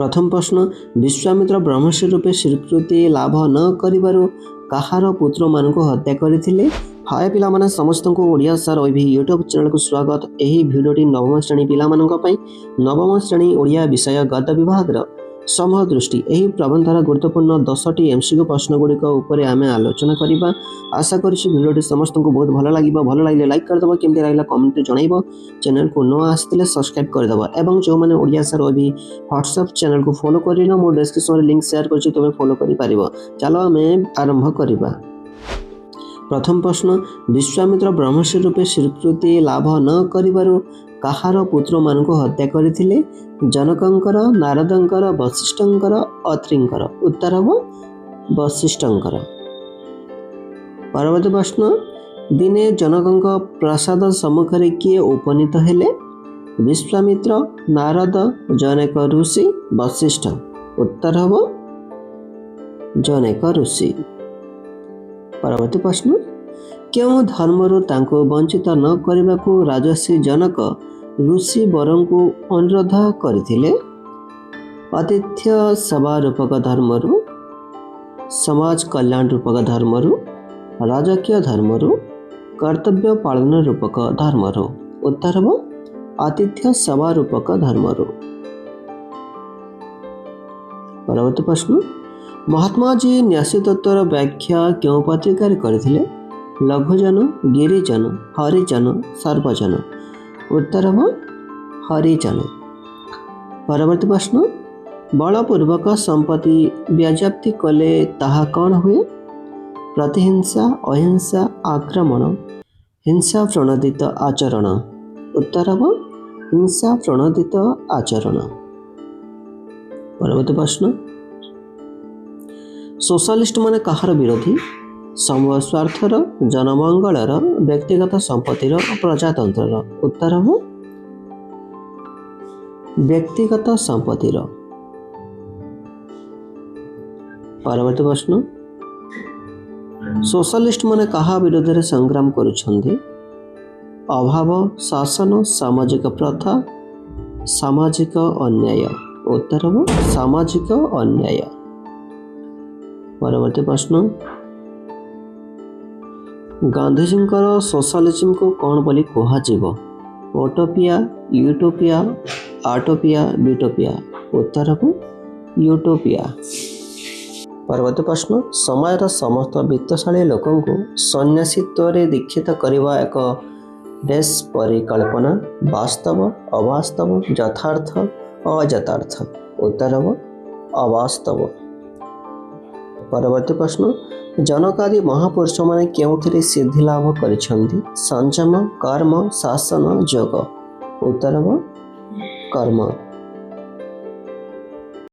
प्रथम प्रश्न विश्वामित्र ब्रह्मर्षि रूपे स्वीकृति लाभ न करिबारु काहार पुत्र मानक हत्या करथिले। हाय पिला माने समस्त को ओडिया सर ओबी यूट्यूब चैनल को स्वागत। एही भिडियोटी नवम श्रेणी पिला मानक पई नवम श्रेणी ओडिया विषय गत विभाग रो समूह दृष्टि एही प्रबंधर गुरुत्वपूर्ण 10टी एमसीक्यू प्रश्न गुड़िक उपर आम आलोचना करबा। आशा करिछि भिडियोटी समस्त को बहुत भल लागिबो। भल लागिले लाइक कर दबो, केमते लागला कमेंट रे जणाइबो। चैनल को न आस्तिले सब्सक्राइब कर दबो एवं जो माने ओडिया सर ओबी व्हाट्सएप चैनल को फॉलो करिनो मो डिस्क्रिप्शन रे लिंक शेयर करछि, तुमे फॉलो करि पारिबो। चलो आमे आरंभ करबा। प्रथम प्रश्न विश्वामित्र ब्रह्मर्षि रूपे स्वीकृति लाभ न करिबारु काहार पुत्र मानक हत्या करथिले। जनकंकर, नारदंकर, वशिष्ठंकर, अत्रिंकर। उत्तर हो वशिष्ठंकर। परवर्ती प्रश्न दिने जनकंक प्रसाद सम्मुखरे किए उपनीत हेले। विश्वामित्र, नारद, जनक ऋषि, वशिष्ठ। उत्तर हो जनक ऋषि। परवर्ती प्रश्न क्यों धर्मरु तांको वंचित न करबाकू राजर्षि जनक ऋषि वरंकु अनुरोध करथिले। आतिथ्य सेवा रूपक धर्मरु, समाज कल्याण रूपक धर्मरु, राजकीय धर्मरु, कर्तव्य पालन रूपक धर्मरु। उत्तर हो आतिथ्य सेवा रूपक धर्मरु। परवर्ती प्रश्न महात्मा जी न्यासी तत्वर व्याख्या क्यों पत्रिकार करथिले। लघुजन, गिरिजन, हरिजन, सर्वजन। उत्तर हो हरिजन। परवर्ती प्रश्न बलपूर्वक संपत्ति व्याज्याप्ति कले ताहा कौन हुए। प्रतिहिंसा, अहिंसा, आक्रमण, हिंसा प्रणोदित आचरण। उत्तर हो हिंसा प्रणोदित आचरण। परवर्ती प्रश्न सोशलिस्ट माने कहार विरोधी। समूह स्वार्थर, जनमंगलर, व्यक्तिगत संपत्तिर, प्रजातंत्रर। उत्तर हो व्यक्तिगत संपत्तिर। परवर्ती प्रश्न सोशलिस्ट माने कहा विरोध रे संग्राम करुछन्ति। अभाव, शासन, सामाजिक प्रथा, सामाजिक अन्याय। उत्तर हो सामाजिक अन्याय। परवर्ती प्रश्न गांधीजींकर सोशलिज्म को कौन बोली कहुजिबो। ओटोपिया, यूटोपिया, आटोपिया, बिटोपिया। उत्तर हो यूटोपिया। परवर्ती प्रश्न समाजर समस्त वित्तशाली लोकों को सन्यासीत्व दीक्षित करने एक देश परिकल्पना। वास्तव, अवास्तव, यथार्थ, अयथार्थ। उत्तर हो अवास्तव। परवर्ती प्रश्न जनकादि महापुरुष माने केउथिरे सिद्धि लाभ करिसंधि। संयम, कर्म, शासन, योग। उत्तर हो कर्म।